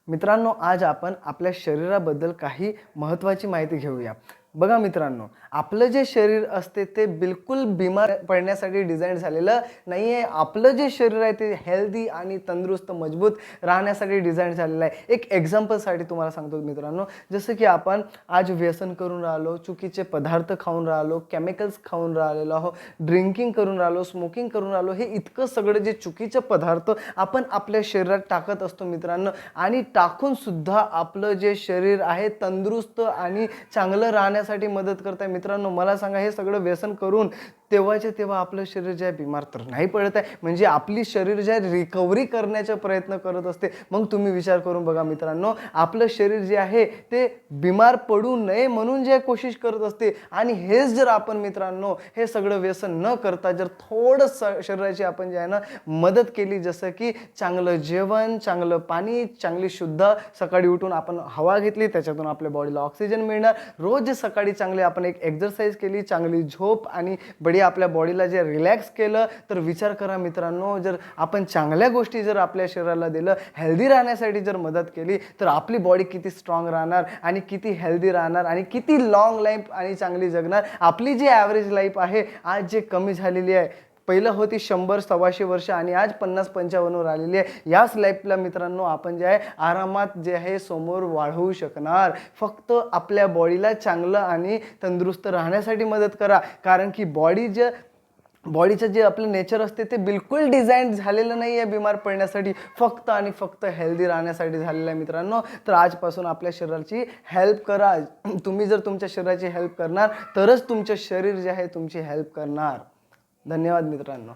मित्रांनो, आज आपण आपल्या शरीराबद्दल काही महत्त्वाची माहिती घेऊया. बघा मित्रांनो, आपलं जे शरीर असते ते बिलकुल बिमार पडण्यासाठी डिझाइन झालेलं नाही आहे. आपलं जे शरीर आहे ते हेल्दी आणि तंदुरुस्त, मजबूत राहण्यासाठी डिझाइन झालेलं आहे. एक एक्झाम्पलसाठी तुम्हाला सांगतो मित्रांनो, जसं की आपण आज व्यसन करून राहिलो, चुकीचे पदार्थ खाऊन राहिलो, केमिकल्स खाऊन राहिलेलो आहोत, ड्रिंकिंग करून राहिलो, स्मोकिंग करून राहिलो. हे इतकं सगळं जे चुकीचे पदार्थ आपण आपल्या शरीरात टाकत असतो मित्रांनो, आणि टाकून सुद्धा आपलं जे शरीर आहे तंदुरुस्त आणि चांगलं राहण्यासाठी मदत करत आहे. मित्रांनो, मला सांगा, हे सगळं व्यसन करून तेव्हाच्या तेव्हा आपलं शरीर जे आहे बिमार तर नाही पडत आहे, म्हणजे आपली शरीर जे आहे रिकव्हरी करण्याचा प्रयत्न करत असते. मग तुम्ही विचार करून बघा मित्रांनो, आपलं शरीर जे आहे ते बिमार पडू नये म्हणून जे कोशिश करत असते. आणि हेच जर आपण मित्रांनो हे सगळं व्यसन न करता जर थोडं शरीराची आपण जे आहे ना मदत केली, जसं की चांगलं जेवण, चांगलं पाणी, चांगली शुद्ध सकाळी उठून आपण हवा घेतली, त्याच्यातून आपल्या बॉडीला ऑक्सिजन मिळणार, रोज सकाळी चांगली आपण एक एक्सरसाइज केली, चांगली झोप आणि बढिया आपल्या बॉडीला जे रिलॅक्स केलं, तर विचार करा मित्रांनो, जर आपण चांगल्या गोष्टी जर आपल्या शरीराला दिलं, हेल्दी राहण्यासाठी जर मदत केली, तर आपली बॉडी किती स्ट्रॉंग राहणार आणि किती हेल्दी राहणार आणि किती लॉंग लाईफ आणि चांगली जगणार. आपली जी ॲव्हरेज लाईफ आहे आज जे कमी झालेली आहे, पहिलं होती 100-125 वर्ष आणि आज 50-55 वर आलेली आहे. याच लाईफला मित्रांनो आपण जे आहे आरामात जे आहे समोर वाढवू शकणार. फक्त आपल्या बॉडीला चांगलं आणि तंदुरुस्त राहण्यासाठी मदत करा, कारण की बॉडीचं जे आपलं नेचर असते ते बिलकुल डिझाईन झालेलं नाही आहे बिमार पडण्यासाठी, फक्त आणि फक्त हेल्दी राहण्यासाठी झालेलं आहे मित्रांनो. तर आजपासून आपल्या शरीराची हेल्प करा. तुम्ही जर तुमच्या शरीराची हेल्प करणार तरच तुमचं शरीर जे आहे तुमची हेल्प करणार. धन्यवाद मित्रांनो.